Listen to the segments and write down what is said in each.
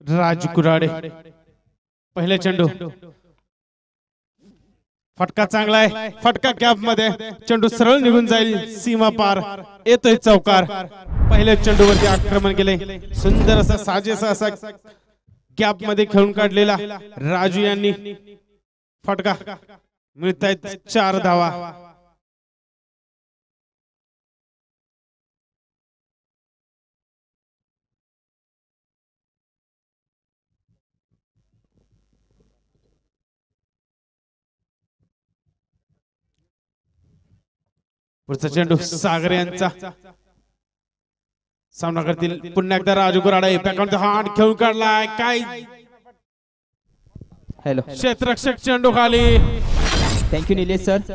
राज कुराडे पहिले चेंडू फटका चांगला आहे फटका गॅप मध्ये चेंडू सरळ निघून जाईल सीमा पार येतोय चौकार पहिले चेंडूवरती आक्रमण केले सुंदर असा साजेसा असा गॅप मध्ये खेळून काढलेला राजू यांनी फटका मिळतायत 4 धावा पुढचा चेंडू सागर यांचा सामना करतील पुन्हा एकदा राजू कुराडे बॅकआउट हार्ड खेळून काढलाय काय हॅलो क्षेत्ररक्षक चेंडू खाली थँक्यू निलेश सर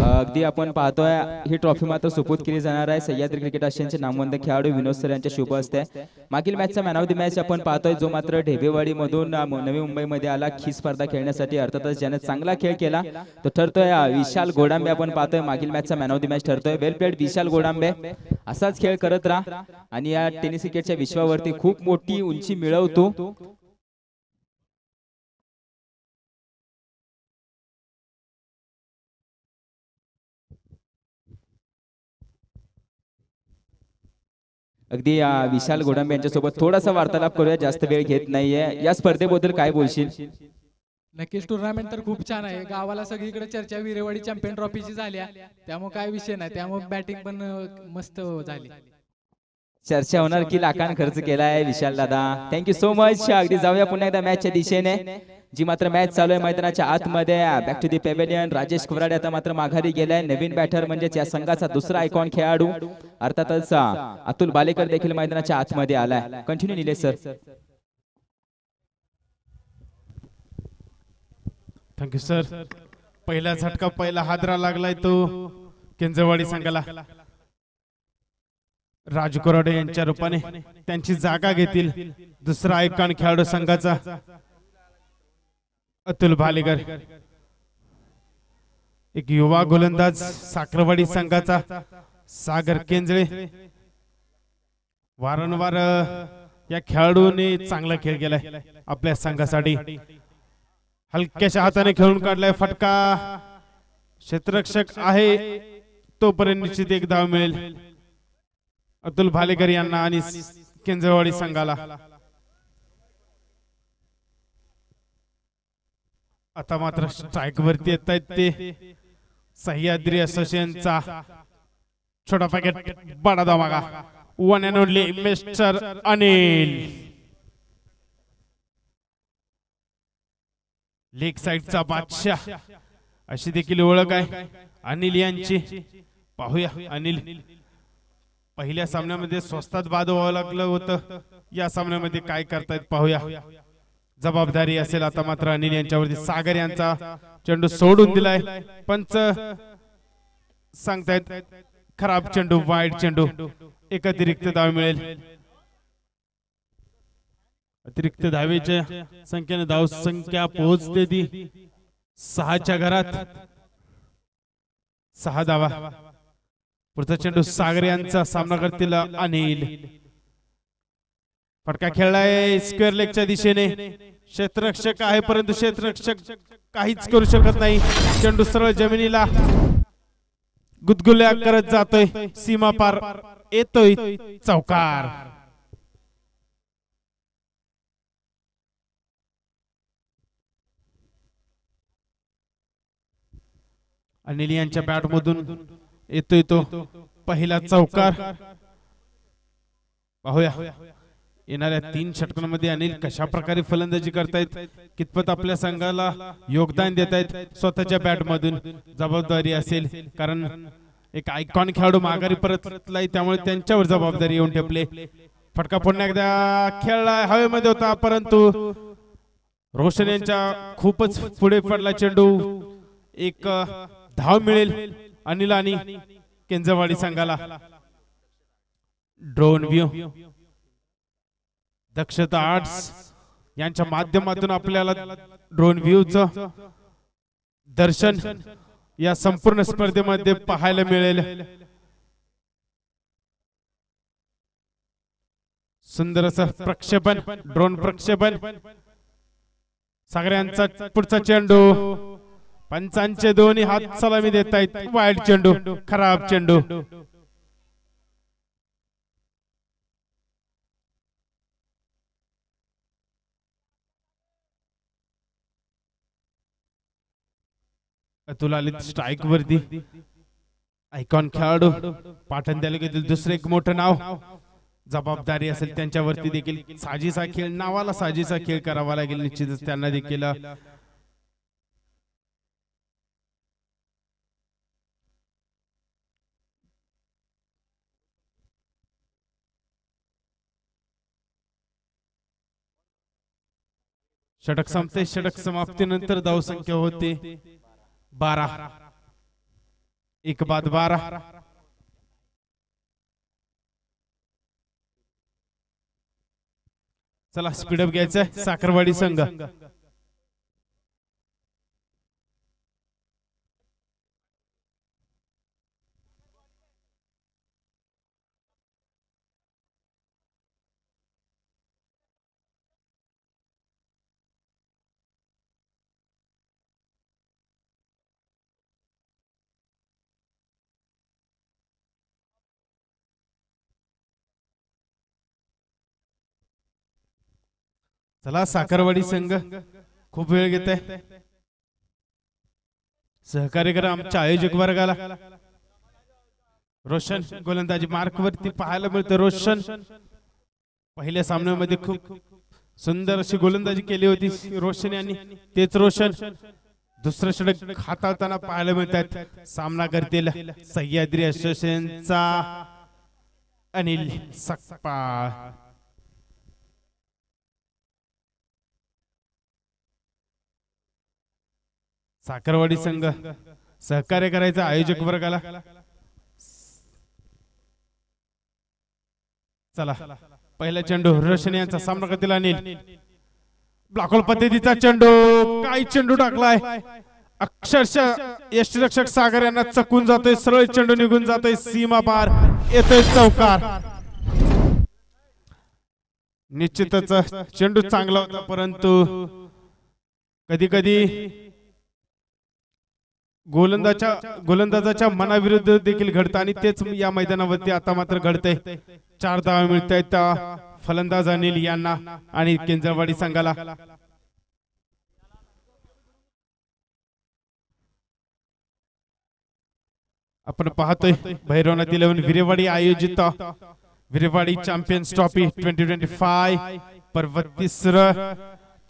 अगदी आपण पाहतोय ही ट्रॉफी मात्र सुपूर्द केली जाणार आहे सह्याद्री क्रिकेट आशियाचे नामवंत खेळाडू विनोद सर यांच्या शुभ हस्ते मागील मॅचचा मॅन ऑफ द मॅच आपण पाहतोय जो मात्र ढेबेवाडी मधून नवी मुंबईमध्ये आला खी स्पर्धा खेळण्यासाठी अर्थातच ज्याने चांगला खेळ केला तो ठरतोय विशाल गोडांबे आपण पाहतोय मागील मॅचचा मॅन ऑफ द मॅच ठरतोय वेल प्लेड विशाल गोडांबे असाच खेळ करत राहा आणि या टेनिस क्रिकेटच्या विश्वावरती खूप मोठी उंची मिळवतो अगदी विशाल गोडांबे यांच्यासोबत थोडासा वार्तालाप करूया जास्त वेळ घेत नाहीये या स्पर्धेबद्दल काय बोलशील नक्कीच टुर्नामेंट तर खूप छान आहे गावाला सगळीकडे चर्चा विरेवाडी चॅम्पियन ट्रॉफीची झाल्या त्यामुळे काय विषय नाही त्यामुळे बॅटिंग पण मस्त झाली चर्चा होणार की लाखांना खर्च केला आहे विशाल दादा थँक्यू सो मच अगदी जाऊया पुन्हा एकदा मॅचच्या दिशेने जी मात्र मॅच चालू आहे मैदानाच्या आतमध्ये back to the pavilion Rajesh Kurade आता मात्र माघारी गेलाय नवीन बॅटर म्हणजे या संघाचा दुसरा आयकॉन खेळाडू अर्थातच अतुल बालेकर देखील मैदानाच्या आतमध्ये आलाय continue Nilesh sir thank you sir पहिला झटका पहिला हादरा लागलाय तो केंजरवाडी संघाला राजू कुराडे यांच्या रूपाने त्यांची जागा घेतील दुसरा आयकॉन खेळाडू संघाचा अतुल भालेकर एक युवा गोलंदाज साखरवाडी संघाचा सागर केंजळे वारंवार या खेळाडूने चांगला खेळ केलाय आपल्या संघासाठी हलक्याच्या हाताने खेळून काढलाय फटका क्षेत्ररक्षक आहे तोपर्यंत निश्चित एक धाव मिळेल अतुल भालेकर यांना आणि केंजरवाडी संघाला आता मात्र स्ट्राईक वरती येत आहेत ते सह्याद्री असोसिएशनचा छोटा पॅकेट बडा धमाका one and only mister Anil leg साइडचा बादशाह अशी देखील ओळख आहे अनिल यांची पाहूया अनिल पहिल्या सामन्यामध्ये स्वस्तात बाद व्हावं लागलं होतं या सामन्यामध्ये काय करतायत पाहूया जबाबदारी असेल आता मात्र अनिल यांच्यावरती सागर यांचा चेंडू सोडून दिलाय पंच सांगतायत खराब चेंडू वाईट चेंडू एक अतिरिक्त धाव मिळेल अतिरिक्त धावेच्या संख्येने धाव संख्या पोहोचते ती 6च्या घरात 6 धावा पुढचा चेंडू सागर यांचा सामना करतील अनिल फटका खेळलाय स्क्वेअर लेगच्या दिशेने क्षेत्ररक्षक आहे परंतु क्षेत्ररक्षक काहीच करू शकत नाही चेंडू सरळ जमिनीला गुदगुल्या करत जातोय सीमा पार येतोय चौकार अनिल यांच्या बॅट मधून येतोय तो पहिला चौकार पाहूया येणाऱ्या 3 षटकांमध्ये अनिल कशा प्रकारे फलंदाजी करतायत कितपत आपल्या संघाला योगदान देत आहेत स्वतःच्या बॅट मधून जबाबदारी असेल कारण एक आयकॉन खेळाडू माघारी परतलाय त्यामुळे त्यांच्यावर जबाबदारी येऊन ठेपले फटका पुन्हा एकदा खेळला हवेमध्ये होता परंतु रोशन यांच्या खूपच पुढे पडला चेंडू एक धाव मिळेल अनिल आणि केंजरवाडी संघाला ड्रोन व्ह्यू दक्षता आर्ट्स यांच्या माध्यमातून आपल्याला ड्रोन व्ह्यूचं दर्शन या संपूर्ण स्पर्धेमध्ये पाहायला मिळेल सुंदर असं प्रक्षेपण, ड्रोन प्रक्षेपण. सगळ्यांचा पुढचा चेंडू, पंचांचे दोन्ही हात सलामी देत आहेत. वाईट चेंडू, खराब चेंडू. अतुल आले स्ट्राईक वरती. आयकॉन खेळाडू, पाटण तालुक्यातील दुसरे एक मोठं नाव. जबाबदारी असेल त्यांच्यावरती देखील. साजीचा खेळ, नावाला साजीचा खेळ करावा लागेल निश्चितच त्यांना देखील. षटक संपते. षटक समाप्तीनंतर धावसंख्या होते 12. 1 बाद 12. चला स्पीडअप घ्यायचंय साखरवाडी संघ. चला साखरवाडी संघ खूप वेळ घेत आहे. सहकार्य करा आमच्या आयोजक वर्गाला. रोशन गोलंदाजी मार्क वरती पाहायला मिळतं. रोशन पहिल्या सामन्यामध्ये खूप सुंदर अशी गोलंदाजी केली होती रोशन यांनी. तेच रोशन दुसरं षटक हाताळताना पाहायला मिळतात. सामना करतील सह्याद्री असोसिएशनचा अनिल सकपाळ. साखरवाडी संघ सहकार्य करायचं आयोजक वर्गाला. चला पहिला चेंडू रोशन यांचा सामना करतील अनिल. ब्लॉकहोल पद्धतीचा चेंडू, काय चेंडू टाकलाय. अक्षरशः यष्टीरक्षक सागर यांना चकून जातोय. सरळ चेंडू निघून जातोय सीमा पार. येतोय चौकार. निश्चितच चेंडू चांगला होता परंतु कधी कधी गोलंदाजाच्या मनाविरुद्ध देखील घडतं आणि तेच या मैदानावरती आता मात्र घडतंय. 4 धावा मिळतायत फलंदाज अनिल यांना आणि केंजरवाडी संघाला. आपण पाहतोय भैरवनाथ 11 विरेवाडी आयोजित विरेवाडी चॅम्पियन्स ट्रॉफी 2025 पर्व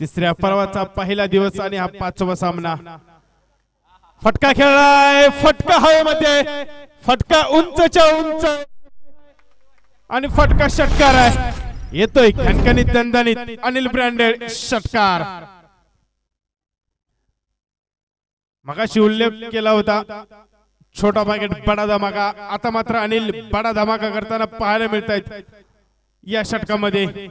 तिसऱ्या पर्वाचा पहिला दिवस आणि हा 5वा सामना. फटका खेळलाय. फटका हवेमध्ये, फटका उंचच्या उंच आणि फटका षटकार आहे. येतोय खणखणीत दणदणीत अनिल ब्रँडेड षटकार. मगाशी उल्लेख केला होता छोटा पॅकेट बडा धमाका. आता मात्र अनिल बडा धमाका करताना पाहायला मिळत आहेत या षटकामध्ये.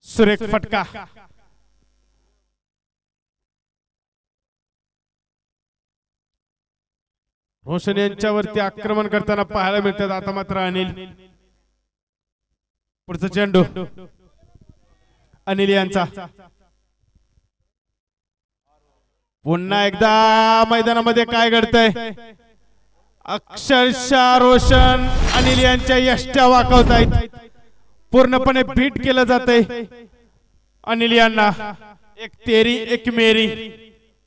सुरेख फटका. रोशन यांच्यावरती आक्रमण करताना पाहायला मिळतात आता मात्र अनिल. पुढचा चेंडू अनिल यांचा. पुन्हा एकदा मैदानामध्ये काय घडतंय. अक्षरशः रोशन अनिल यांच्या यष्ट्या वाकवतायत. पूर्णपणे बीट केलं जातंय अनिल यांना. एक तेरी एक मेरी,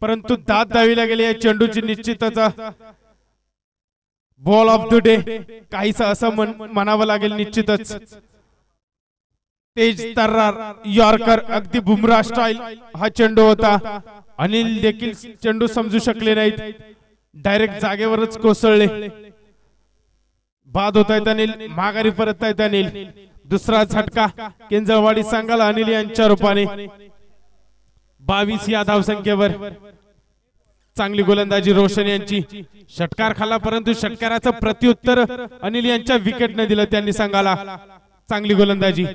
परंतु दाद दावीला गेली या चेंडूची. निश्चितच बॉल ऑफ द डे काहीच असं म्हणावं लागेल. निश्चितच तेज तर्रार यॉर्कर, अगदी बुमराह स्टाईल हा चेंडू होता. अनिल देखील चेंडू समजू शकले नाहीत. डायरेक्ट जागेवरच कोसळले. बाद होत आहेत अनिल. माघारी परत आहेत अनिल. दुसरा झटका केंजरवाडी संघाला अनिल यांच्या रूपाने. 22 या धावसंख्येवर. चांगली गोलंदाजी रोशन यांची. षटकार खाल्ला परंतु षटकाराचं प्रत्युत्तर अनिल यांच्या विकेटने दिलं त्यांनी संघाला. चांगली गोलंदाजी.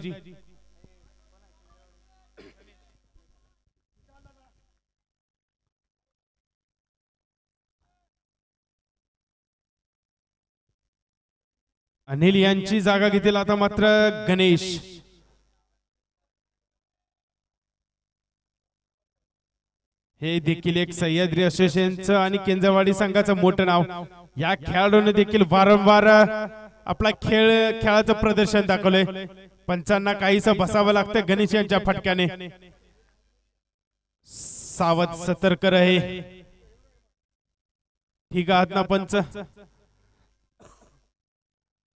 अनिल यांची जागा घेतील आता मात्र गणेश. हे देखील एक सह्याद्री असोसिएशनचं आणि केंद्रवाडी संघाचं मोठं नाव. या खेळाडूने देखील वारंवार आपला खेळाचं प्रदर्शन दाखवलंय. पंचांना काहीसं बसावं लागतं गणेश यांच्या फटक्याने. सावध सतर्क रहे. ठीक आहात ना पंच?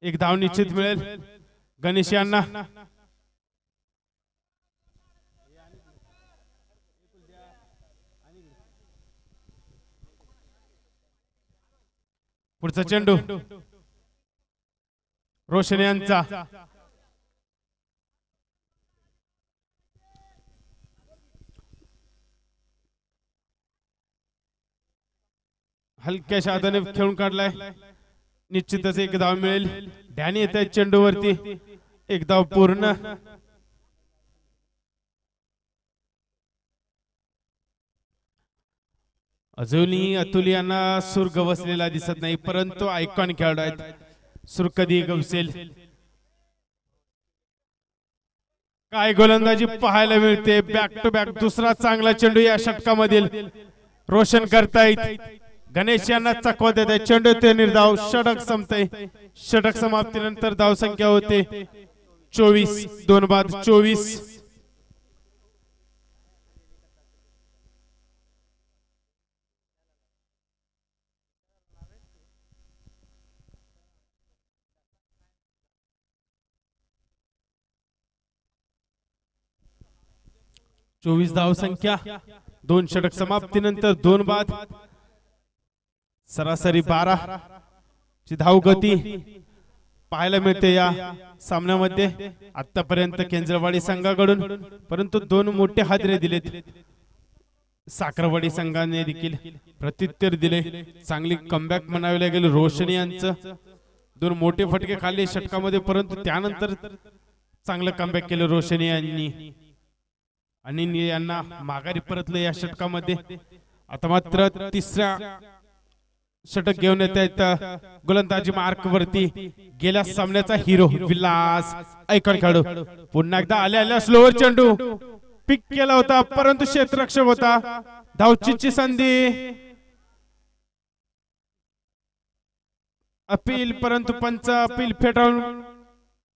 एक धाव निश्चित मिळेल गणेश यांना. पुढचा चेंडू रोशन यांचा. हलक्याशा हाताने खेळून काढलाय. निश्चितच एक धाव मिळेल. डॅनी येत आहे चेंडूवरती. एक धाव पूर्ण. अजूनही अतुल यांना सूर गवसलेला दिसत नाही, परंतु आयकॉन खेळाडू आहेत. सूर कधी गवसेल काय गोलंदाजी पाहायला मिळते. बॅक टू बॅक दुसरा चांगला चेंडू या षटकामधील रोशन करतायत. गणेश यांना चकवत येते. चेंडू ते निर्धाव. षटक संपते. षटक समाप्तीनंतर धाव संख्या होते 24. 2 बाद 24. धाव संख्या. 2 षटक समाप्तीनंतर 2 बाद. सरासरी 12 ची धाव गती पाहायला मिळते या सामन्यामध्ये आतापर्यंत केंद्रवाडी संघाकडून, परंतु 2 मोठे हादरे दिलेत. साखरवाडी संघाने देखील प्रत्युत्तर दिले. चांगली कमबॅक म्हणावी लागेल रोशनी यांचं. 2 मोठे फटके खाल्ले षटकामध्ये, परंतु त्यानंतर चांगलं कमबॅक केलं रोशनी यांनी आणि यांना माघारी परतले या षटकामध्ये. आता मात्र तिसऱ्या षटक घेऊन येत आहेत गोलंदाजी मार्क वरती गेल्या सामन्याचा हिरो विलास आयकॉन खेळाडू. पुन्हा एकदा आल्या स्लोवर चेंडू पिक केला होता, परंतु क्षेत्ररक्षक होता. धावचीची संधी. अपील, परंतु पंच अपील फेटाळून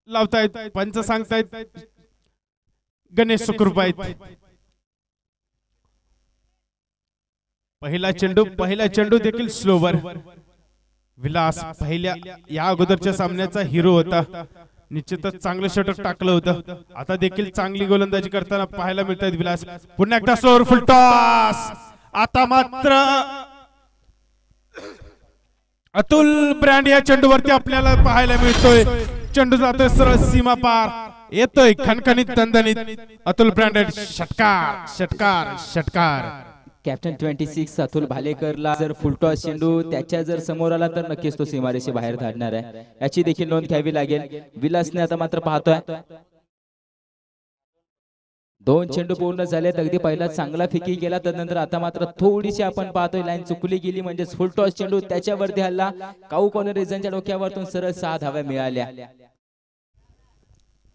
लावतायत. पंच सांगतायत गणेश सुखरूप आहेत. पहिला चेंडू देखील स्लोवर. विलास पहिल्या या अगोदरच्या सामन्याचा हिरो होता. निश्चितच चांगलं षटक टाकलं होतं. आता देखील चांगली गोलंदाजी करताना पाहायला मिळतात विलास. पुन्हा एकदा स्लोवर फुल टॉस. आता मात्र अतुल ब्रँड या चेंडूवरती आपल्याला पाहायला मिळतोय. चेंडू जातोय सरळ सीमा पार. येतोय खणखणीत दणदणीत. अतुल ब्रँडेड. षटकार षटकार षटकार. कॅप्टन 26 अतुल भालेकरला जर फुलटॉस चेंडू त्याच्या जर समोर आला तर नक्कीच तो सीमारेषे बाहेर धाडणार आहे. याची देखील नोंद घ्यावी लागेल. विलासने आता मात्र पाहतोय 2 चेंडू पूर्ण झालेत. अगदी पहिला चांगला फिकी गेला, त्यानंतर आता मात्र थोडीशी आपण पाहतोय लाईन चुकली गेली, म्हणजे फुलटॉस चेंडू त्याच्यावरती हल्ला. काऊ कॉर्नर रिझनच्या डोक्यावरतून सरळ 6 धावा मिळाल्या.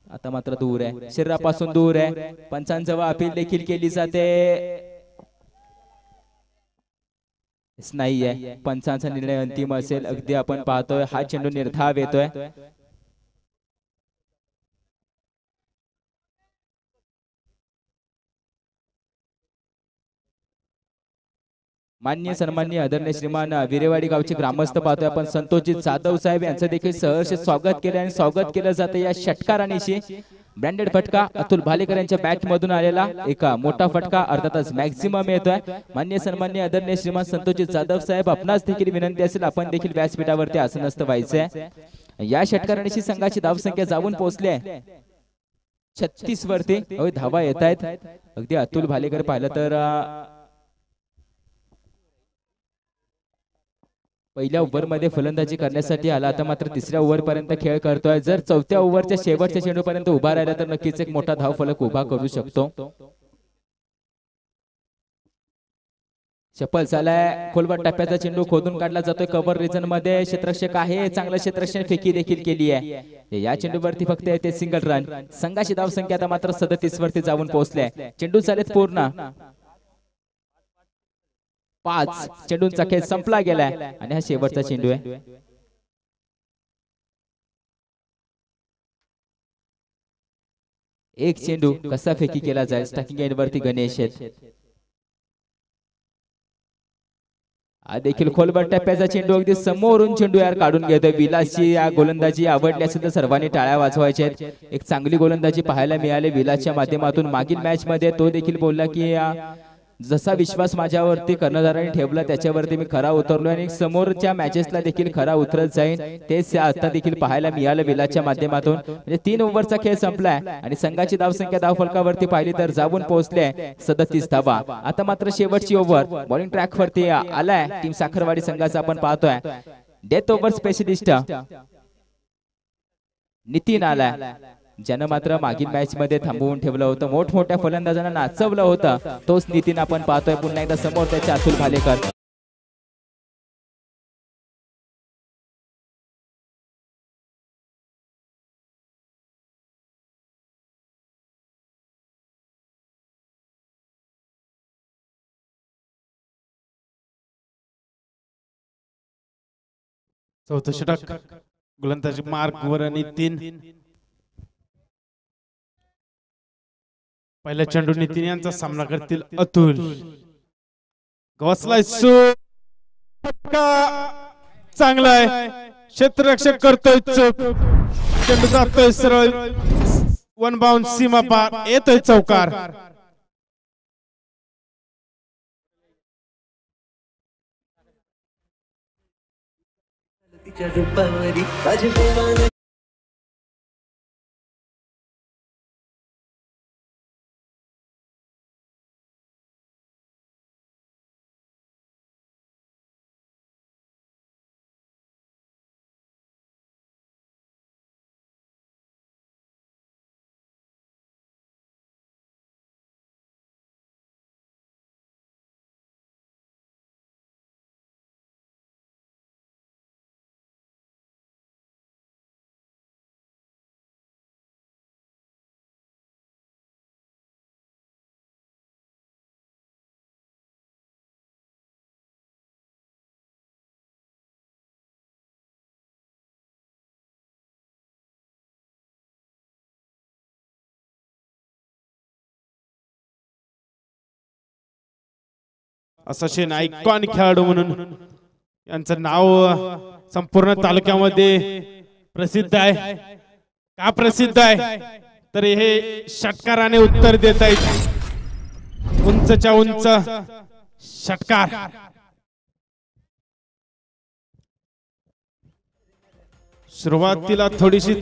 आता मात्र दूर आहे, शरीरापासून दूर आहे. पंचांजवळ अपील देखील केली जाते. नाही आहे, पंचांचा निर्णय अंतिम असेल. अगदी आपण पाहतोय हा चेंडू निर्धाव येतोय. मान्य सन्माननीय आदरणीय श्रीमान विरेवाडी गावचे ग्रामस्थ पाहतोय आपण संतोषजी जाधव साहेब यांचं देखील सहर्ष स्वागत केलं आणि स्वागत केलं जातं या षटकारानेशी. ब्रँडेड फटका अतुल भालेकर यांच्या बॅट मधून आलेला एक मोठा फटका अर्थातच मॅक्सिमम येतोय. मान्य सन्माननीय आदरणीय श्रीमान संतोषजी जाधव साहेब आपणास देखील विनंती असेल आपण देखील व्यासपीठावरती आसनस्थ व्हायचंय. या षटकारानेशी संघाची धावसंख्या जाऊन पोहोचली आहे 36 वरती. धावा येत आहेत. अगदी अतुल भालेकर पाहिलं तर पहिल्या ओव्हर मध्ये फलंदाजी करण्यासाठी आला, आता मात्र तिसऱ्या ओव्हर पर्यंत खेळ करतोय. जर चौथ्या ओव्हरच्या शेवटच्या चेंडू पर्यंत उभा राहिला तर नक्कीच एक मोठा धाव फलक उभा करू शकतो. चप्पल झालाय खोलवर टप्प्याचा चेंडू खोदून काढला जातोय कव्हर रिजन मध्ये क्षेत्ररक्षक आहे चांगलं क्षेत्ररक्षण फेकी देखील केली आहे या चेंडूवरती फक्त येते सिंगल रन संघाची धाव संख्या आता मात्र 37 वरती जाऊन पोहोचले चेंडू झालेत पूर्ण 5 चेंडूंचा खेळ संपला गेलाय आणि हा शेवटचा चेंडू आहे एक चेंडू कसा फेकी केला जाईल स्टॅकिंग एंड वरती गणेश आहेत देखील खोलवर टप्प्याचा चेंडू अगदी समोरून चेंडू यार काढून घेतोय विलासची या गोलंदाजी आवडली असेल तर सर्वांनी टाळ्या वाजवायच्या आहेत एक चांगली गोलंदाजी पाहायला मिळाली विलासच्या माध्यमातून मागील मॅच मध्ये तो देखील बोलला की जसा विश्वास माझ्यावरती कर्णधारांनी ठेवला त्याच्यावरती मी खरा उतरलो आणि समोरच्या मॅचेसला देखील खरा उतरत जाईल तेच आता देखील पाहायला मिळालं विलासच्या माध्यमातून म्हणजे 3 ओव्हरचा खेळ संपलाय आणि संघाची धावसंख्या धावफलकावरती पाहिली तर जाऊन पोहोचले 37 धावा आता मात्र शेवटची ओव्हर बॉलिंग ट्रॅक वरती आलाय टीम साखरवाडी संघाचा आपण पाहतोय डेथ ओव्हर स्पेशलिस्ट नितीन आलाय ज्यानं मात्र मागील मॅच मध्ये थांबवून ठेवलं होतं मोठमोठ्या फलंदाजांना नाचवलं होतं तोच नितीन आपण पाहतोय पुन्हा एकदा समोर त्याचे अतुल भालेकर चौथं षटक गोलंदाजी मार्क वर आणि 3 पहिल्या चेंडू नितीन यांचा सामना करतील अतुल गवसलाय चांगला आहे क्षेत्ररक्षक करतोय चूक चेंडू जातोय सरळ 1 बाउंड सीमा पार येतोय चौकार असा शेन आयकॉन खेळाडू म्हणून यांचं नाव संपूर्ण तालुक्यामध्ये प्रसिद्ध आहे का प्रसिद्ध आहे तर हे षटकाराने उत्तर देत आहेत उंचच्या उंच षटकार सुरुवातीला थोडीशी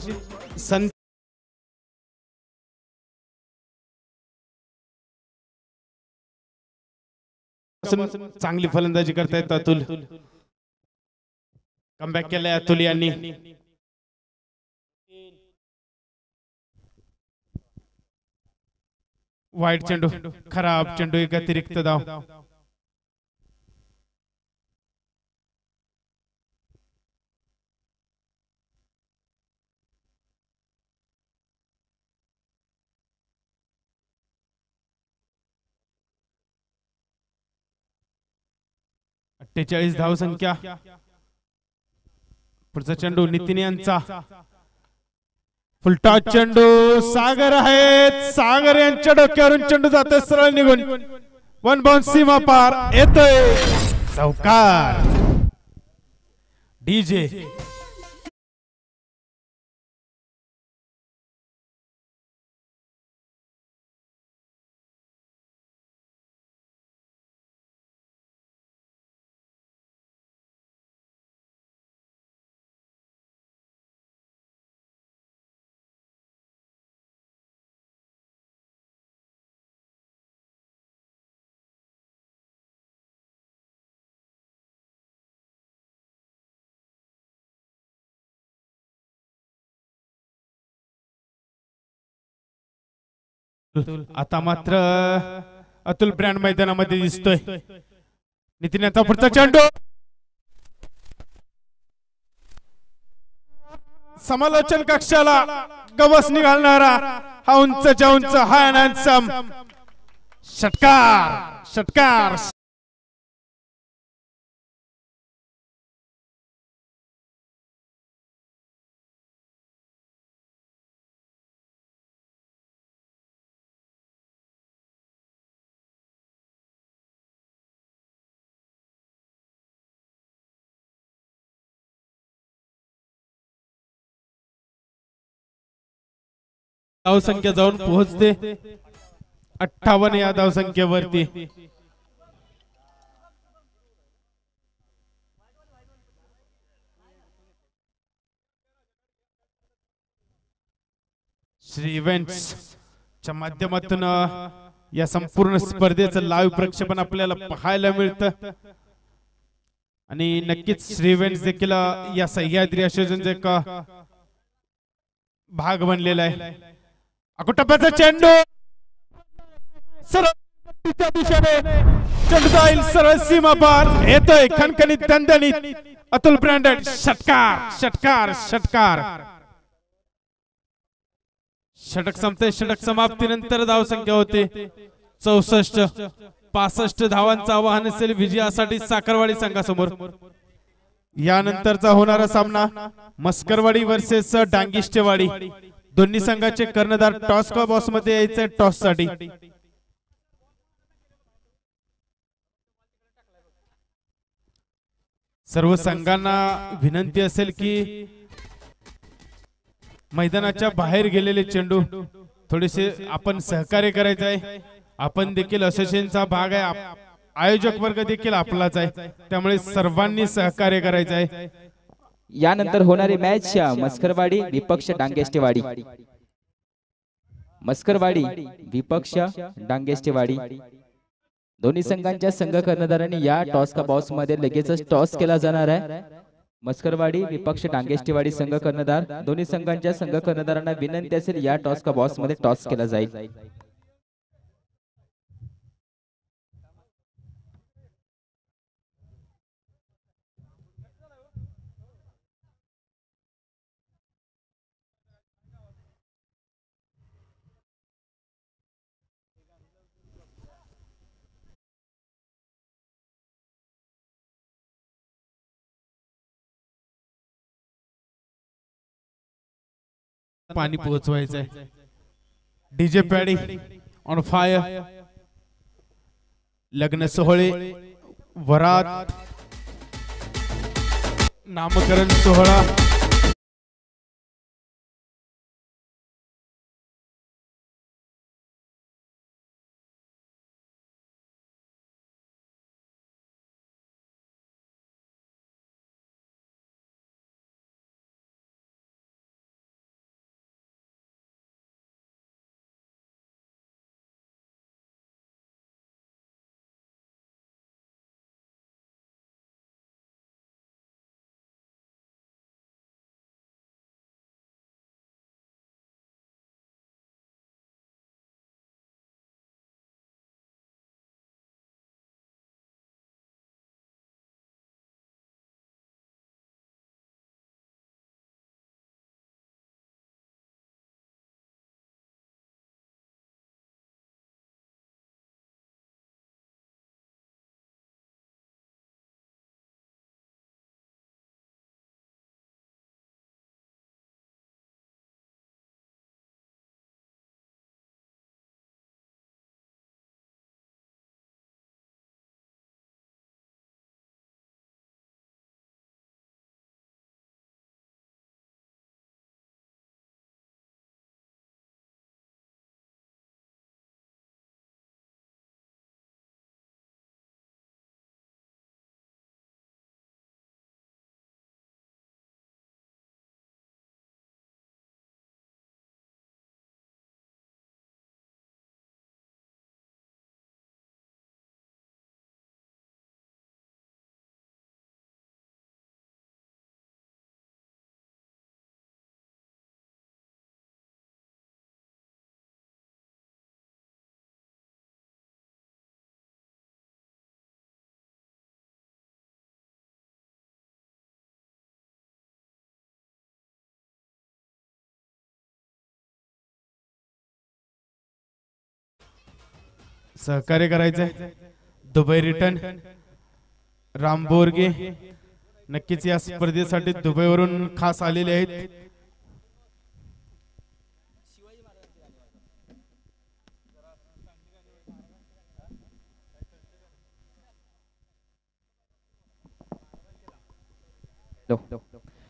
चांगली फलंदाजी करतायत अतुल कमबॅक केलाय अतुल यांनी वाईट चेंडू खराब चेंडू एक अतिरिक्त धाव अठ्ठेचाळीस धाव संख्या पुढचा चेंडू नितीन यांचा फुलटॉस चेंडू सागर आहेत सागर यांच्या डोक्यावरून चेंडू जातोय सरळ निघून 1 बाउंड सीमा पार येतोय चौकार डीजे आता मात्र अतुल ब्रँड मैदानामध्ये दिसतोय नितीन यांचा पुढचा चेंडू समालोचन कक्षाला गवस निघालणारा हा उंचच्या उंच हाय हॅन्डसम षटकार षटकार. धावसंख्या जाऊन पोहोचते 58 या धावसंख्येवरती. श्री इव्हेंट्स च्या माध्यमातून या संपूर्ण स्पर्धेचं लाईव्ह प्रक्षेपण आपल्याला पाहायला मिळतं आणि नक्कीच श्री इव्हेंट्स देखील या सह्याद्री आयोजनाचा एक भाग बनलेला आहे. अकोटप्प्याचा चेंडू सरळ दिशेने चेंडू जाईल सरळ सीमा पार येतोय खणखणीत दणदणीत अतुल ब्रँडेड षटकार षटकार षटकार. षटक संपते. षटक समाप्तीनंतर धावसंख्या होते 64. 65 धावांचं आवाहन असेल विजयासाठी साखरवाडी संघासमोर. यानंतरचा होणारा सामना मस्करवाडी वर्सेस डांगिष्टेवाडी. दोन्ही संघाचे कर्णधार टॉस का बॉस मध्ये यायचे टॉस साठी. सर्व संघांना विनंती असेल की मैदानाच्या बाहेर गेलेले चेंडू थोडेसे आपण सहकार्य करायचं आहे. आपण देखील असोसिएशनचा भाग आहे. आयोजक वर्ग देखील आपलाच आहे. त्यामुळे सर्वांनी सहकार्य करायचं आहे. यानंतर होणारी मॅच मस्करवाडी विपक्ष डांगेष्टेवाडी. मस्करवाडी विपक्ष डांगेष्टेवाडी. दोन्ही संघांच्या संघ कर्णधारांनी या टॉस का बॉस मध्ये लगेचच टॉस केला जाणार आहे. मस्करवाडी विपक्ष डांगेष्टेवाडी संघ कर्णधार. दोन्ही संघांच्या संघ कर्णधारांना विनंती असेल या टॉस का बॉस मध्ये टॉस केला जाईल. पाणी पोहोचवायचंय. DJ Paddy on fire. लग्न सोहळे वरात नामकरण सोहळा सहकार्य करायचंय. दुबई रिटर्न राम बोरगे नक्कीच या स्पर्धेसाठी दुबईवरून खास आलेले आहेत.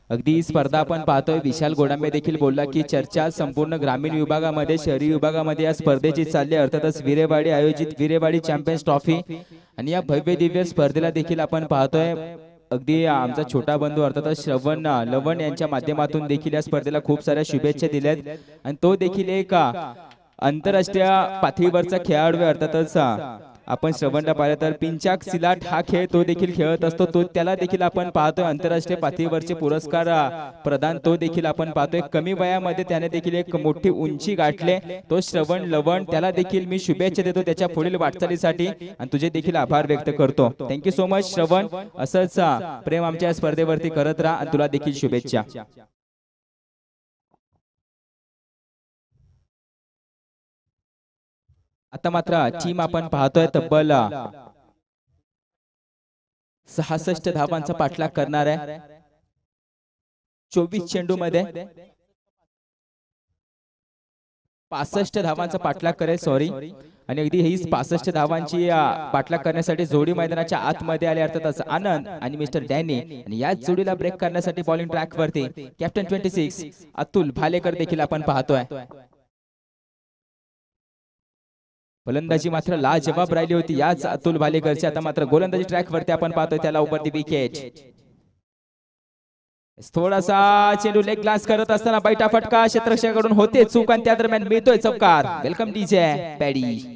अगदी स्पर्धा आपण पाहतोय. विशाल गोडांबे देखील बोलला की चर्चा संपूर्ण ग्रामीण विभागामध्ये शहरी विभागामध्ये या स्पर्धेची चालली. अर्थातच विरेवाडी आयोजित विरेवाडी चॅम्पियन्स ट्रॉफी आणि या भव्य दिव्य स्पर्धेला देखील आपण पाहतोय. अगदी आमचा छोटा बंधू अर्थातच श्रवण लवण यांच्या माध्यमातून देखील या स्पर्धेला खूप साऱ्या शुभेच्छा दिल्यात आणि तो देखील एक आंतरराष्ट्रीय पातळीवरचा खेळाडू अर्थातच आपण श्रवणला पाहिलं तर पिंचाक सिलाट हा खेळ तो देखील खेळत असतो. तो त्याला देखील आपण पाहतोय आंतरराष्ट्रीय पातळीवरचे पुरस्कार प्रदान तो देखील आपण पाहतोय. कमी वयामध्ये त्याने देखील एक मोठी उंची गाठले. तो श्रवण लवण त्याला देखील मी शुभेच्छा देतो त्याच्या पुढील वाटचालीसाठी आणि तुझे देखील आभार व्यक्त करतो. थँक्यू सो मच श्रवण. असंच प्रेम आमच्या स्पर्धेवरती करत राहा आणि तुला देखील शुभेच्छा. आता मात्र टीम आपण पाहतोय तब्बल 66 धावांचा पाठलाग करणार आहे. 24 चेंडू मध्ये 65 धावांचा पाठलाग करेल. सॉरी. आणि अगदी ही 65 धावांची पाठलाग करण्यासाठी जोडी मैदानाच्या आतमध्ये आले अर्थातच आनंद आणि मिस्टर डॅनी आणि याच जोडीला ब्रेक करण्यासाठी बॉलिंग ट्रॅक वरती कॅप्टन 26 अतुल भालेकर देखील आपण पाहतोय. फलंदाजी मात्र लाजवाब राहिली होती याच अतुल भालेकरची. आता मात्र गोलंदाजी ट्रॅक वरती आपण पाहतोय त्याला ओव्हर दी विकेट. थोडासा चेंडू लेग ग्लास करत असताना बैठा फटका क्षेत्ररक्षकाकडून होते चूक आणि त्या दरम्यान मिळतोय चौकार. Welcome DJ Paddy.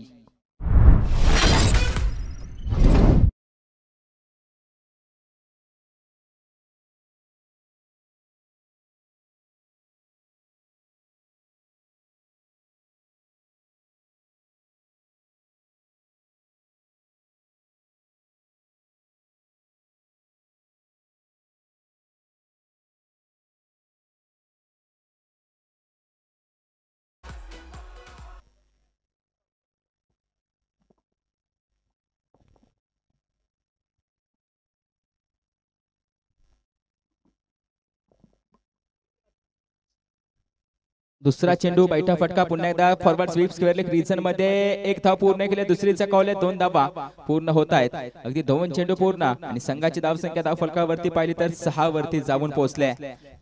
दुसरा चेंडू बैठा फटका पुन्हा एकदा forward sweep square leg region मध्ये एक धाव पूर्ण केले. दुसरीचा कॉल आहे. 2 धावा पूर्ण होत आहेत. अगदी 2 चेंडू पूर्ण आणि संघाची धाव संख्या धाव फलकावरती पाहिली तर 6 वरती जाऊन पोहोचले.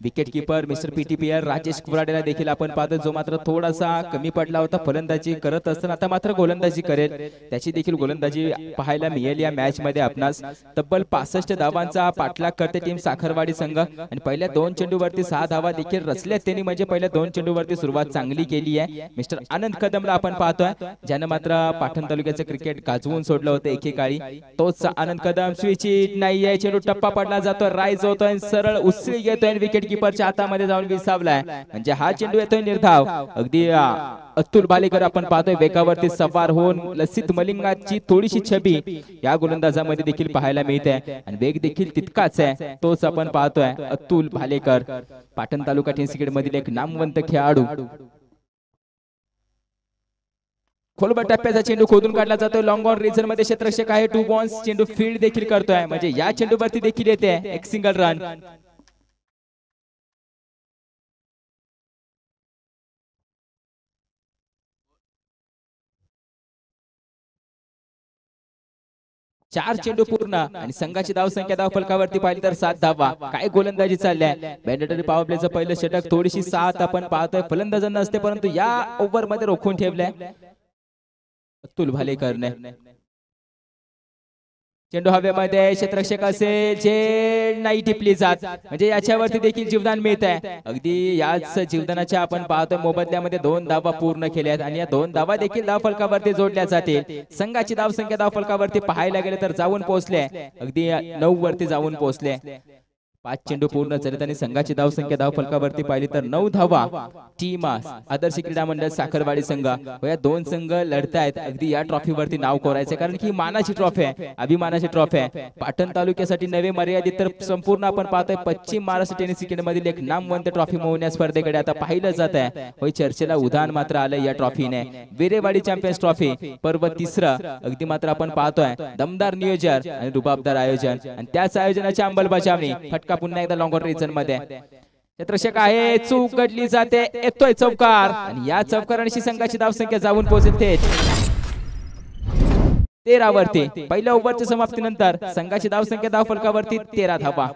विकेट किपर मिस्टर पीटीपीआर राजेश कुराडेला देखील आपण पाहतो जो मात्र थोडासा कमी पडला होता फलंदाजी करत असताना. आता मात्र गोलंदाजी करेल. त्याची देखील गोलंदाजी पाहायला मिळेल या मॅच मध्ये आपणास. तब्बल 65 धावांचा पाठलाग करते टीम साखरवाडी संघ आणि पहिल्या 2 चेंडूवरती 6 धावा देखील रचल्यात त्यांनी. म्हणजे पहिल्या 2 चेंडूवरती सुरुवात चांगली केली आहे. मिस्टर आनंद कदमला आपण पाहतोय ज्यानं मात्र पाटण तालुक्याचं क्रिकेट गाजवून सोडलं होतं एकेकाळी. तोच आनंद कदम स्विच नाही आहे. चेंडू टप्पा पडला जातोय. राईज होतोय सरळ उसळी घेतोय विकेट किपरच्या हातामध्ये जाऊन विसावलाय. म्हणजे हा चेंडू येतोय निर्धाव. अगदी अतुल भालेकर आपण पाहतोय वेगावरती सवार होऊन लसित मलिंगाची थोडीशी छबी या गोलंदाजामध्ये देखील पाहायला मिळते आणि वेग देखील तितकाच आहे. तोच आपण पाहतोय अतुल भालेकर पाटण तालुका टेनिस क्रिकेट मधील एक नामवंत खेळाडू. खोलवर टप्प्याचा चेंडू खोदून काढला जातोय. लॉंग ऑन रीजन मध्ये क्षेत्ररक्षक आहे. 2 बॉन्स चेंडू फील्ड देखील करतोय. म्हणजे या चेंडूवरती देखील येते एक सिंगल रन. चार चेंडू पूर्ण आणि संघाची धाव संख्या धाव फलकावरती पाहिली तर 7 धावा. काय गोलंदाजी चालल्या. मॅन्डेटरी पॉवर प्लेचं पहिलं षटक थोडीशी 7 आपण पाहतोय फलंदाजांना असते परंतु या ओव्हर मध्ये रोखून ठेवलंय अतुल भालेकरने. चेंडू हवेमध्ये क्षेत्ररक्षक असेल जे नाही टिपली जात म्हणजे याच्यावरती देखील जीवदान मिळत आहे. अगदी याच जीवदानाच्या आपण पाहतोय मोबदल्यामध्ये 2 धावा पूर्ण केल्यात आणि या 2 धावा देखील धाव फलकावरती जोडल्या जातील. संघाची धाव संख्या धाव फलकावरती पाहायला गेले तर जाऊन पोहोचले अगदी 9 वरती जाऊन पोहोचले. 5 चेंडू पूर्ण झालेत आणि संघाची धाव संख्या धाव फलकावरती पाहिली तर 9 धावा. टीम आदर्श क्रीडा मंडळ साखरवाडी संघ या दोन संघ लढतायत. अगदी या ट्रॉफीवरती नाव कोरायचे कारण की मानाची ट्रॉफी आहे, अभिमानाची ट्रॉफी आहे. पाटण तालुक्यासाठी नवे मर्यादित तर संपूर्ण आपण पाहतोय पश्चिम महाराष्ट्र टेनिस क्रिकेट मधील एक नामवंत ट्रॉफी मोहण्या स्पर्धेकडे आता पाहिलं जात आहे. होय चर्चेला उदाहरण मात्र आलं या ट्रॉफीने. विरेवाडी चॅम्पियन्स ट्रॉफी पर्व तिसरं अगदी मात्र आपण पाहतोय दमदार नियोजन आणि रुबाबदार आयोजन आणि त्याच आयोजनाची अंमलबजावणी. फटका पुन्हा एकदा लॉंग रिजन मध्ये क्षेत्ररक्षक आहे, चूक घडली जाते, येतोय चौकार आणि या चौकारांशी संघाची धावसंख्या जाऊन पोहोचेल थेट 13 वरती. पहिल्या ओव्हरच्या समाप्तीनंतर संघाची धावसंख्या धाव फलकावरती 13 धावा.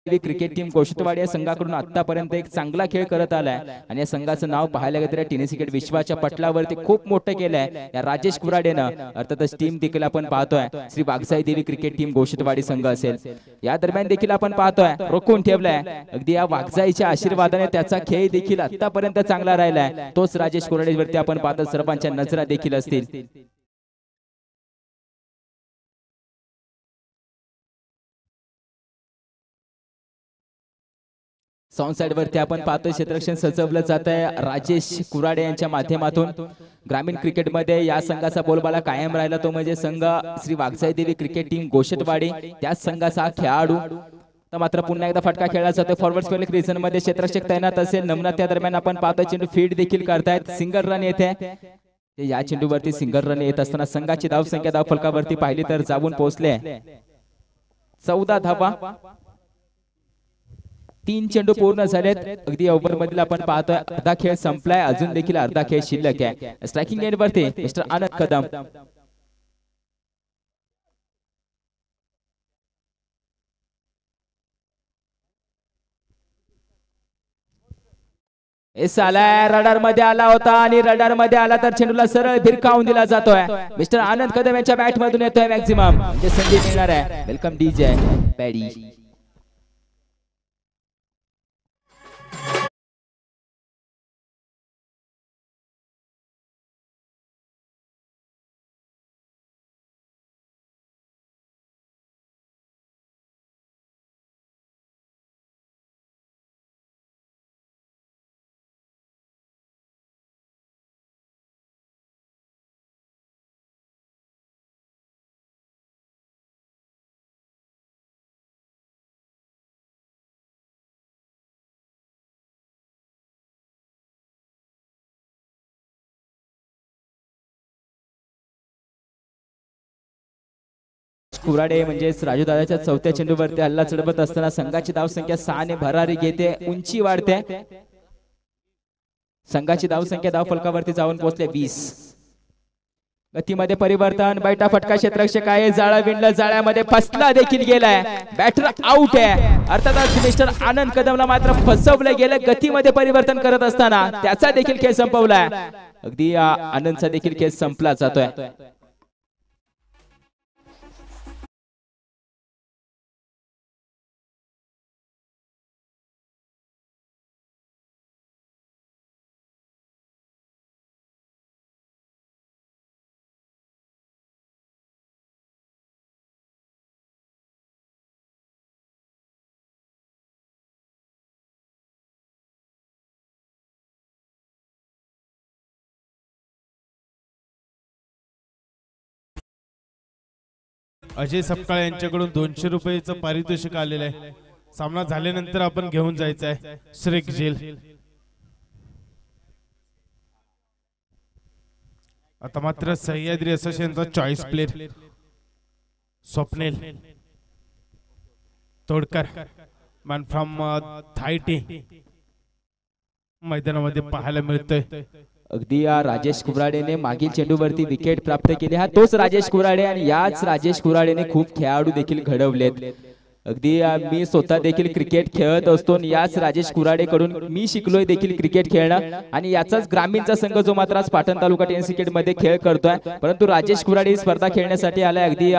क्रिकेट टीम गोष्टवाडी या संघाकडून आतापर्यंत एक चांगला खेळ करत आलाय आणि या संघाचं नाव पाहायला गेलं तर टेनिस क्रिकेट विश्वाच्या पटलावरती खूप मोठं केलंय या राजेश कुराडेनं. अर्थातच टीम देखील आपण पाहतोय श्री वाघजाई देवी क्रिकेट टीम गोष्टवाडी संघ असेल. या दरम्यान देखील आपण पाहतोय रोखून ठेवलाय अगदी या वाघजाईच्या आशीर्वादाने त्याचा खेळ देखील आतापर्यंत चांगला राहिलाय. तोच राजेश कुराडेवरती आपण पाहतो सर्वांच्या नजरा देखील असतील. साऊंड साइड वरती आपण पाहतोय क्षेत्ररक्षण सजवलं जात आहे राजेश कुराडे यांच्या माध्यमातून. ग्रामीण क्रिकेट मध्ये या संघाचा बोलबाला कायम राहिला तो म्हणजे संघ श्री वाघजाई देवी क्रिकेट टीम गोष्टवाडी. त्याच संघाचा खेळाडू मात्र पुन्हा एकदा फटका खेळला जातो फॉरवर्ड स्पेलिंग रीजन मध्ये. क्षेत्ररक्षक तैनात असेल नमना. त्या दरम्यान आपण पाहतोय चेंडू फीड देखील करतायत. सिंगल रन येते या चेंडूवरती. सिंगल रन येत असताना संघाची धाव संख्या धाव फलकावरती पाहिली तर जाऊन पोहोचले 14 धावा. 3 चेंडू पूर्ण झालेत. अगदी ओव्हर मधील आपण पाहतोय अर्धा खेळ संपलाय, अजून देखील अर्धा खेळ शिल्लक आहे. स्ट्रायकिंग एंड वरती मिस्टर आनंद कदम. एस आलाय, रडार मध्ये आला होता आणि रडार मध्ये आला तर चेंडूला सरळ भिरकावून दिला जातोय. मिस्टर आनंद कदम यांच्या बॅट मधून येतोय मॅक्झिमम जे संधी मिळणार आहे. Welcome DJ paddy. कुराडे म्हणजेच राजू दादाच्या चौथ्या चेंडूवरती हल्ला चढवत असताना संघाची धावसंख्या 6 ने भरारी घेते, उंची वाढते. संघाची धावसंख्या धावफलकावरती जाऊन पोहोचले 20. गतीमध्ये परिवर्तन, बैठा फटका क्षेत्ररक्षक आहे, जाळं विणलं, जाळ्यामध्ये फसला देखील गेलाय, बॅटर आउट आहे. अर्थातच मिस्टर आनंद कदमला मात्र फसवलं गेलं गतीमध्ये परिवर्तन करत असताना, त्याचा देखील खेळ संपवलाय. अगदी आनंदचा देखील खेळ संपला जातोय. अजय सपकाळ यांच्याकडून 200 रुपयाचं पारितोषिक आलेलं आहे. सामना झाल्यानंतर आपण घेऊन जायचं आहे श्रेक जेल. आता मात्र सह्याद्री असोसिएशनचा choice player Swapnil Todkar man from थायटी मैदानामध्ये पाहायला मिळतोय. अगदी राजेश कुराडेने मागील चेंडूवरती विकेट प्राप्त केली. हा तोच राजेश कुराडे आणि याच राजेश कुराडेने खूप खेळाडू देखील घडवलेत. अगदी मी स्वतः देखील क्रिकेट खेळत असतो, याच राजेश कुराडे कडून मी शिकलोय देखील क्रिकेट खेळणं. आणि याचाच ग्रामीणचा संघ जो मात्र आज पाटण तालुका टेनिस क्रिकेट मध्ये खेळ करतोय. परंतु राजेश कुराडे ही स्पर्धा खेळण्यासाठी आलाय. अगदी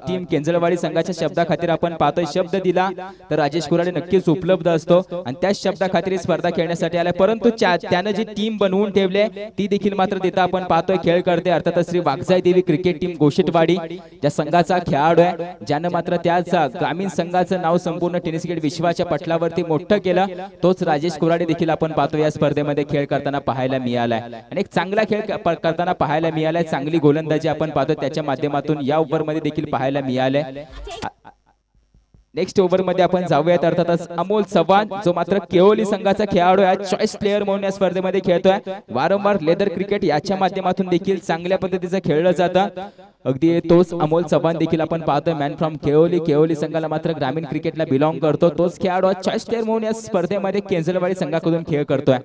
टीम केंजळवाडी संघाच्या शब्दाखातीर आपण पाहतोय, शब्द दिला तर राजेश कुराडे नक्कीच उपलब्ध असतो आणि त्याच शब्दाखातीर स्पर्धा खेळण्यासाठी आलाय. परंतु त्यानं जी टीम बनवून ठेवले ती देखील मात्र तिथं आपण पाहतोय खेळ करते. अर्थात श्री वाघजाई देवी क्रिकेट टीम गोशेटवाडी ज्या संघाचा खेळाडू आहे, ज्यानं मात्र त्याच ग्रामीण संघाचं नाव संपूर्ण टेनिस क्रिकेट विश्वाच्या पटलावरती मोठं केलं, तोच राजेश कुराडे देखील आपण पाहतो या स्पर्धेमध्ये खेळ करताना पाहायला मिळालाय. आणि एक चांगला खेळ करताना पाहायला मिळालाय. चांगली गोलंदाजी आपण पाहतो त्याच्या माध्यमातून या ओव्हरमध्ये देखील पाहायला मिळाले. नेक्स्ट ओव्हर मध्ये आपण जाऊयात. अर्थातच अमोल चव्हाण जो मात्र केओली संघाचा खेळाडू आहे, चॉईस प्लेअर म्हणून या स्पर्धेमध्ये खेळतोय. वारंवार लेदर क्रिकेट याच्या माध्यमातून देखील चांगल्या पद्धतीचं खेळलं जातं. अगदी तोच अमोल चव्हाण देखील आपण पाहतोय मॅन फ्रॉम केओली संघाला मात्र ग्रामीण क्रिकेटला बिलॉंग करतो. तोच खेळाडू चॉईस प्लेअर म्हणून या स्पर्धेमध्ये केंजळवाडी संघाकडून खेळ करतोय.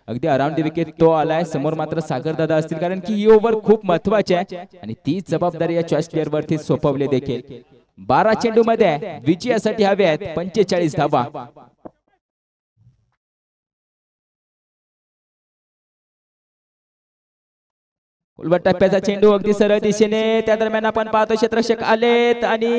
अगदी अराउंड द विकेट तो आलाय. समोर मात्र सागर दादा असतील, कारण की ही ओव्हर खूप महत्वाची आहे आणि ती जबाबदारी या चॉईस प्लेअर वरती सोपवली देखील. 12 चेंडू मध्ये विजयासाठी हवे आहेत 45 धावा. उलट टप्प्याचा चेंडू अगदी सरळ दिशेने, त्या दरम्यान आपण पाहतो क्षेत्ररक्षक आलेत आणि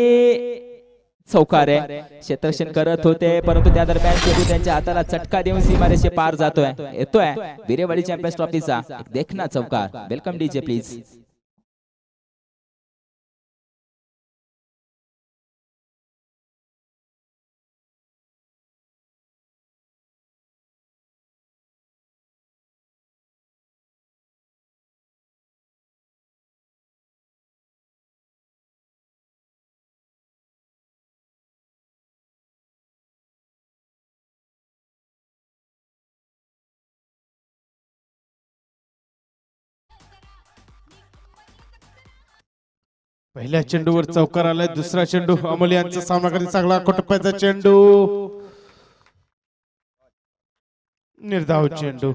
चौकार आहे. क्षेत्ररक्षण करत होते, परंतु त्या दरम्यान चेंडू त्यांच्या हाताला चटका देऊन सीमारेषे पार जातोय. येतोय विरेवाडी चॅम्पियन्स ट्रॉफीचा एक देखना चौकार. Welcome DJ please. पहिल्या चेंडूवर चौकार आलाय. दुसरा चेंडू अमोल यांचा सामना करण्याचा चांगला कोटप्प्याचा चेंडू, निर्धाव चेंडू.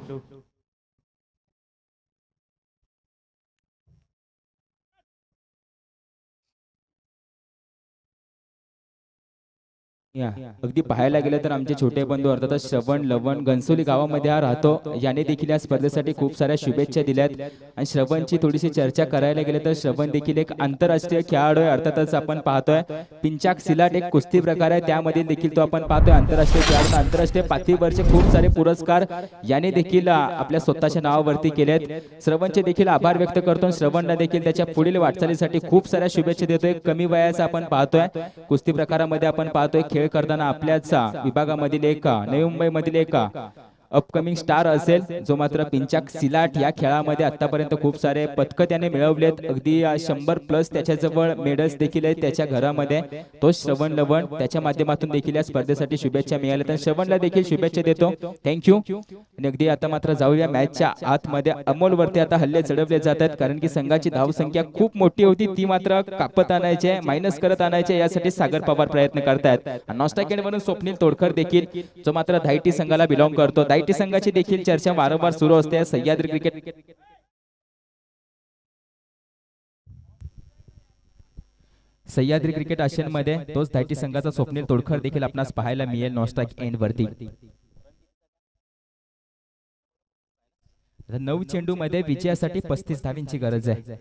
या अगदी पाहायला गेलं तर आमचे छोटे बंधू अर्थात श्रवण लवण घनसोली गावामध्ये हा राहतो. याने देखील या स्पर्धेसाठी खूप साऱ्या शुभेच्छा दिल्यात आणि श्रवणची थोडीशी चर्चा करायला गेले तर श्रवण देखील एक आंतरराष्ट्रीय खेळाडू आहे. अर्थातच आपण पाहतोय पिंचाक सिलाट एक कुस्ती प्रकार आहे, त्यामध्ये देखील तो आपण पाहतोय आंतरराष्ट्रीय खेळाडू. आंतरराष्ट्रीय पातळीवरचे खूप सारे पुरस्कार याने देखील आपल्या स्वतःच्या नावावरती केलेत. श्रवणचे देखील आभार व्यक्त करतो. श्रवणला देखील त्याच्या पुढील वाटचालीसाठी खूप साऱ्या शुभेच्छा देतोय. कमी वयाचा आपण पाहतोय कुस्ती प्रकारामध्ये आपण पाहतोय खेळ करताना आपल्याच विभागामधील एक नवी मुंबईमधील एक अपकमिंग स्टार असेल जो मात्र पिंचाक सिलाट या खेळामध्ये आतापर्यंत खूप सारे पदक त्याने मिळवलेत. अगदी 100+ त्याच्याजवळ मेडल्स देखील आहेत त्याच्या घरामध्ये. तो श्रवण लवण त्याच्या माध्यमातून देखील या स्पर्धेसाठी शुभेच्छा मिळाल्या तर श्रवणला देखील शुभेच्छा देतो. थँक्यू. आणि अगदी आता मात्र जाऊया मॅचच्या आतमध्ये. अमोल वरती आता हल्ले चढवले जातात कारण की संघाची धावसंख्या खूप मोठी होती, ती मात्र कापत आणायचे मायनस करत आणायचे यासाठी सागर पवार प्रयत्न करतायत. नॉस्टा केंडवरून स्वप्नील तोडकर देखील जो मात्र धायटी संघाला बिलॉंग करतो. धायटी संघाची देखील चर्चा वारंवार सुरू असते. सह्याद्री क्रिकेट आशियनमध्ये तोच धायटी संघाचा स्वप्नील तोडकर देखील आपणास पाहायला मिळेल नॉस्टा एंड वरती. 9 चेंडू मध्ये विजयासाठी 35 धावांची गरज आहे.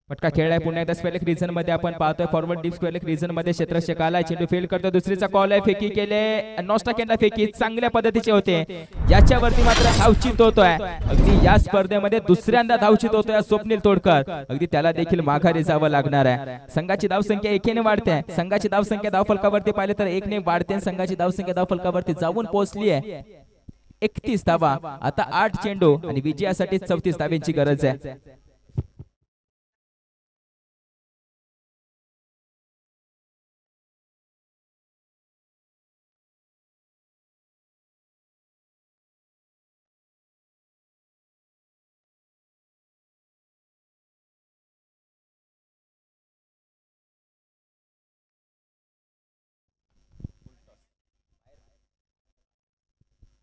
पटका खेळलाय पुन्हा एकदा स्क्वेअर रीजन मध्ये आपण पाहतोय फॉरवर्ड डीप स्क्वेअर रीजन मध्ये क्षेत्ररक्षक आलाय. चेंडू फील्ड करतो. दुसरीचा कॉल आहे. फेकी केले. नॉस्टा केंडा फेकी चांगल्या पद्धतीचे होते. याच्यावरती मात्र धावचित होतोय. अगदी या स्पर्धेमध्ये दुसऱ्यांदा धावचित होतोय स्वप्नील तोडकर. अगदी त्याला देखील माघारी जावं लागणार आहे. संघाची धावसंख्या 1 ने वाढते. संघाची धावसंख्या धावफलकावरती पाहिले तर 1 ने वाढते. संघाची धावसंख्या धावफलकावरती जाऊन पोहोचली आहे 31 धावा. आता 8 चेंडू आणि विजयासाठी 34 धावांची गरज आहे.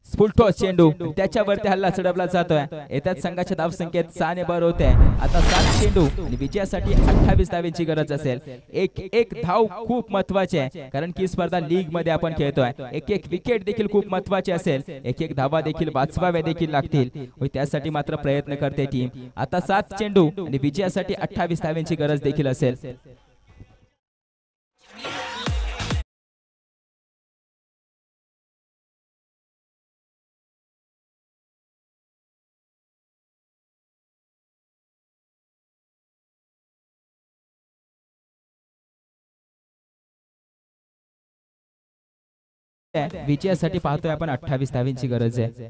फुल टॉस चेंडू त्याच्यावरती हल्ला चढवला जातोय. येत्याच संघाच्या धावसंख्येत 6 ने भर होते. आता 7 चेंडू आणि विजयासाठी 28 धावांची गरज असेल. एक धाव खूप महत्वाची आहे कारण की स्पर्धा लीग मध्ये आपण खेळतोय. एक विकेट देखील खूप महत्वाची असेल. एक धावा देखील वाचवाव्या देखील लागतील. त्यासाठी मात्र प्रयत्न करते टीम. आता 7 चेंडू आणि विजयासाठी 28 धावांची गरज देखील असेल. विजयासाठी पाहतोय आपण 28 धावांची गरज आहे.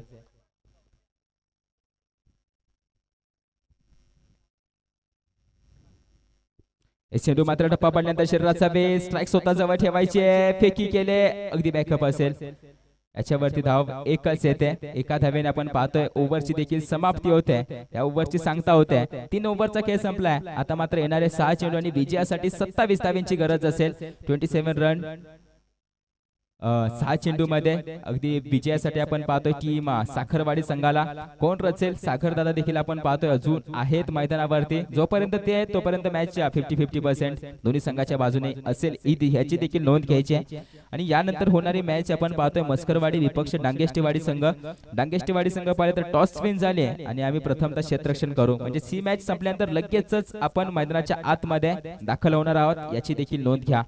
चेंडू मात्र टप्पा पडल्यानंतर शरीराचा बेस स्ट्राइक स्वतः जवळ ठेवायचे. फेकी केले. अगदी बॅकअप असेल. याच्यावरती धाव एकच येते. एका धावेने आपण पाहतोय ओव्हरची देखील समाप्ती होते. या ओव्हरची सांगता होते. 3 ओव्हरचा खेळ संपलाय. आता मात्र येणारे 6 चेंडू आणि विजयासाठी 27 धावांची गरज असेल. 27 रन 6 चेंडू मध्ये अगदी विजयासाठी आपण पाहतोय टीम साखरवाडी संघाला कोण रचेल. साखर दादा देखील आपण पाहतोय अजून आहेत मैदानावरती. जोपर्यंत ते आहेत तोपर्यंत मॅच 50-50% दोन्ही संघाच्या बाजूने असेल ह्याची देखील नोंद घ्यायची आहे. आणि यानंतर होणारी मॅच आपण पाहतोय मस्करवाडी विपक्ष डांगेष्टीवाडी संघ. डांगेष्टीवाडी संघ पाहिले तर टॉस विन झाले आणि आम्ही प्रथमतः क्षेत्ररक्षण करू. म्हणजे सी मॅच संपल्यानंतर लगेचच आपण मैदानाच्या आतमध्ये दाखल होणार आहोत याची देखील नोंद घ्या.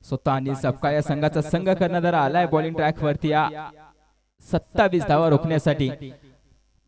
स्वतः अनिल सपकाळ या संघाचा संघ करणारा आलाय बॉलिंग ट्रॅक वरती. 27 धावा रोखण्यासाठी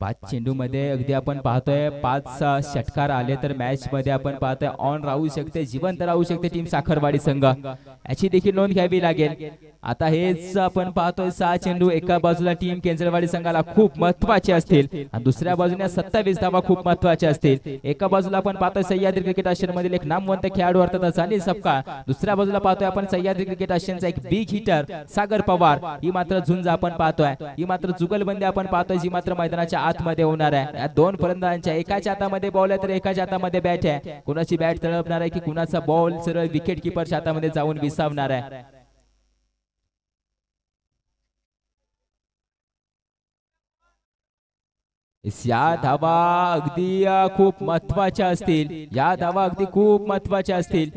5 चेंडू मध्ये अगदी आपण पाहतोय 5 षटकार आले तर मॅच मध्ये आपण पाहतोय ऑन राहू शकते, जिवंत राहू शकते टीम साखरवाडी संघ, याची देखील नोंद घ्यावी लागेल. आता हेच आपण पाहतोय 6 चेंडू एका बाजूला टीम केंजरवाडी संघाला खूप महत्त्वाचे असतील आणि दुसऱ्या बाजूने 27 धावा खूप महत्त्वाचे असतील. एका बाजूला आपण पाहतोय सह्याद्री क्रिकेट आशियन मधील एक नामवंत खेळाडू अर्थात अनिल सपकाळ, दुसऱ्या बाजूला पाहतोय आपण सह्याद्री क्रिकेट आशियनचा एक बिग हिटर सागर पवार. ही मात्र झुंज आपण पाहतोय, ही मात्र जुगलबंदी आपण पाहतोय, जी मात्र मैदानाच्या आतमध्ये होणार आहे. या दोन फलंदाजांच्या एकाच्या हातामध्ये बॉल आहे तर एकाच्या हातामध्ये बॅट आहे. कुणाची बॅट तळपणार आहे की कुणाचा बॉल सरळ विकेट किपरच्या हातामध्ये जाऊन विसावणार आहे. या धावा अगदी खूप महत्वाच्या असतील, या धावा अगदी खूप महत्वाच्या असतील.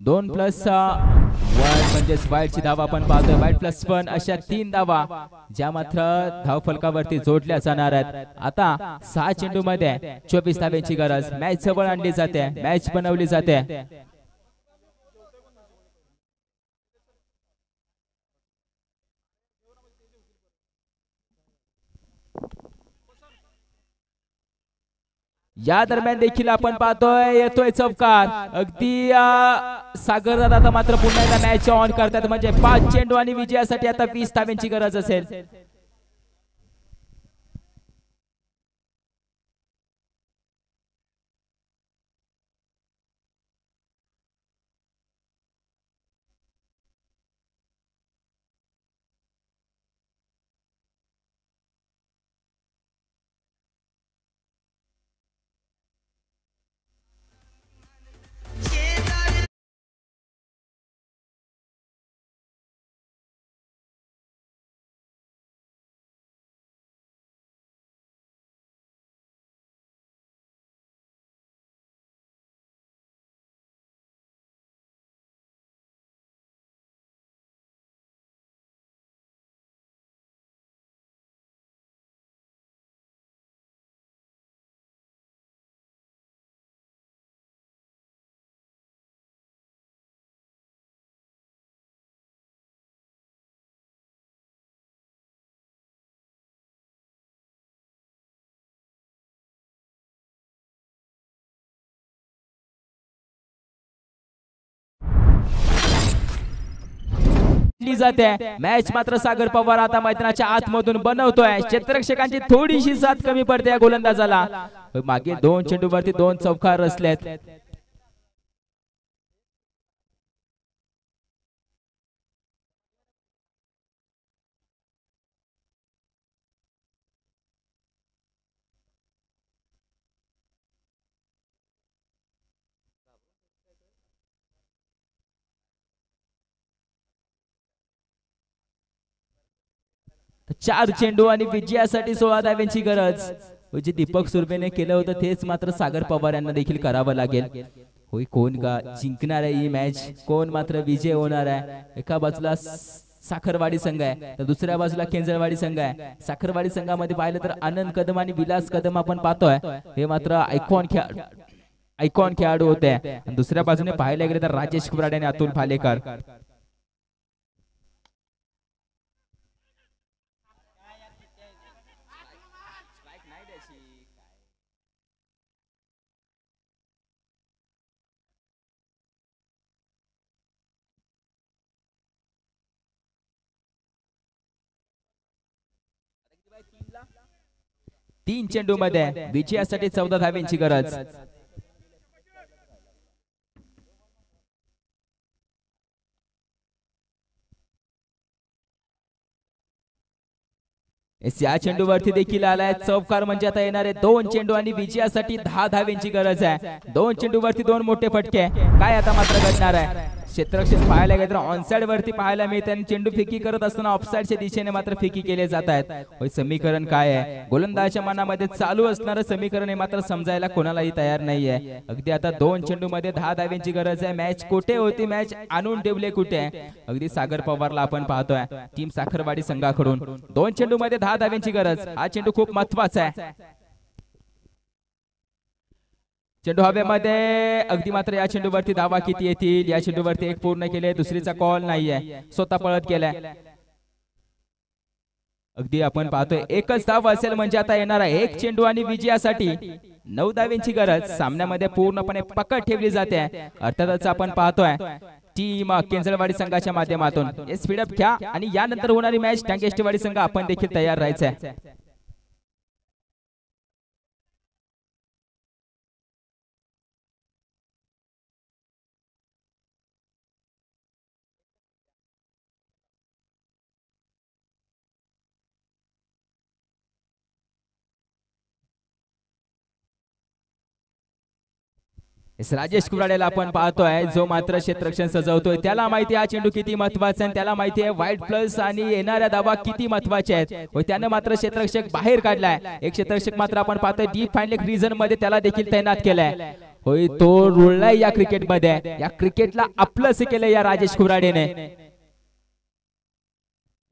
2+1 म्हणजेच वाईटची धावा आपण पाहतोय. वाईट +1 अशा 3 धावा ज्या मात्र धाव फलकावरती जोडल्या जाणार आहेत. आता 6 चेंडू मध्ये 24 धाव्यांची गरज. मॅच जवळ आणली जाते, मॅच बनवली जाते. या दरम्यान देखील आपण पाहतोय येतोय चौकार. अगदी सागर दादा मात्र पुन्हा एकदा मॅच ऑन करतात, म्हणजे 5 चेंडू आणि विजयासाठी आता 20 धाव्यांची गरज असेल. जाते मॅच मात्र सागर पवार आता मैदानाच्या आतमधून बनवतोय. क्षेत्ररक्षकांची थोडीशी साथ कमी पडते या गोलंदाजाला. मागे 2 चेंडूवरती 2 चौकार रचलेत. चार चेंडू आणि विजयासाठी 16 धाव्यांची गरज. जे दीपक सुरभेने केलं होतं तेच मात्र सागर पवार यांना देखील करावं लागेल. होय कोण जिंकणार आहे ही मॅच, कोण मात्र विजय होणार आहे. एका बाजूला साखरवाडी संघ आहे तर दुसऱ्या बाजूला केंजरवाडी संघ आहे. साखरवाडी संघामध्ये पाहिलं तर आनंद कदम आणि विलास कदम आपण पाहतोय, हे मात्र आयकॉन खेळाडू होते. दुसऱ्या बाजूने पाहायला गेले तर राजेश कुराडे आणि अतुल भालेकर. तीन चेंडू मध्ये विजयासाठी 14 धाव्यांची गरज. या चेंडूवरती देखील आलाय चौकार, म्हणजे आता येणारे 2 चेंडू आणि विजयासाठी 10 धाव्यांची गरज आहे. 2 चेंडूवरती 2 मोठे फटके. काय आता मात्र घडणार आहे. क्षेत्ररक्षक पाहायला गेलं तर ऑनसाइड वरती पाहायला मिळते आणि चेंडू फेकी करत असताना ऑफसाइडच्या दिशेने मात्र फेकी केले जात आहेत. होय समीकरण काय आहे. गोलंदाजाच्या मनामध्ये चालू असणारं समीकरण हे मात्र समजायला कोणालाही तयार नाहीये. अगदी आता 2 चेंडू मध्ये 10 धाव्यांची गरज आहे. मॅच कुठे होती, मॅच आणून ठेवले कुठे. अगदी सागर पवारला आपण पाहतोय टीम साखरवाडी संघाकडून 2 चेंडू मध्ये 10 धाव्यांची गरज. हा चेंडू खूप महत्वाचा आहे. चेंडू हवेमध्ये. अगदी मात्र या चेंडूवरती धावा किती येतील. या चेंडूवरती 1 पूर्ण केले, दुसरीचा कॉल नाहीये, स्वतः पळत गेलाय. अगदी आपण पाहतोय एकच धाव असेल म्हणजे आता येणारा एक चेंडू आणि विजयासाठी 9 धावांची गरज सामन्यामध्ये पूर्णपणे पकड ठेवली जाते. अर्थातच आपण पाहतोय टीम केंजळवाडी संघाच्या माध्यमातून स्पीडअप घ्या आणि यानंतर होणारी मॅच टांगेष्टीवाडी संघ आपण देखील तयार राहायचंय. राजेश कुराडेला आपण पाहतोय जो मात्र क्षेत्ररक्षण सजवतोय. त्याला माहिती हा चेंडू किती महत्वाचा आहे, त्याला माहिती आहे वाईट प्लस आणि येणाऱ्या धावा किती महत्वाचे आहेत. त्याने मात्र क्षेत्ररक्षक बाहेर काढलाय. एक क्षेत्ररक्षक मात्र आपण पाहतोय डीप फाईन लेग रिजन मध्ये त्याला देखील तैनात केलाय. होय तो रुळलाय या क्रिकेटमध्ये. या क्रिकेटला आपलंच केलंय या राजेश कुराडेने.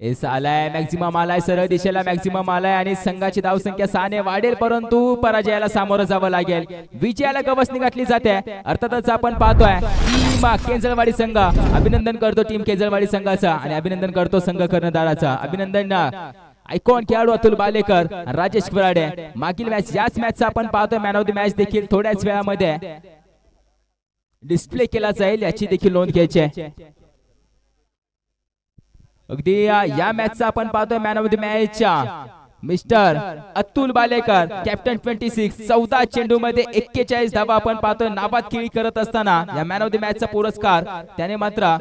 एस आलाय मॅक्झिमम आलाय सरळ दिशेला मॅक्झिमम आलाय आणि संघाची धावसंख्या 6 ने वाढेल परंतु पराजयाला सामोरं जावं लागेल. विजयाला गवसणी घातली जाते. अर्थातच आपण पाहतोय टीम केंजळवाडी संघ अभिनंदन करतो टीम केंजळवाडी संघाचा आणि अभिनंदन करतो संघ कर्णधाराचा. अभिनंदन आयकॉन खेळाडू अतुल बालेकर राजेश कुराडे. मागील मॅच याच मॅचचा आपण पाहतोय मॅन ऑफ द मॅच देखील थोड्याच वेळामध्ये डिस्प्ले केला जाईल याची देखील नोंद घ्यायची आहे. अगदी या मॅचचा आपण पाहतोय मॅन ऑफ द मॅचच्या मिस्टर अतुल बालेकर कॅप्टन 26 14 चेंडू मध्ये 41 धावा आपण पाहतोय नाबाद खेळी करत असताना या मॅन ऑफ द मॅचचा पुरस्कार त्याने मात्र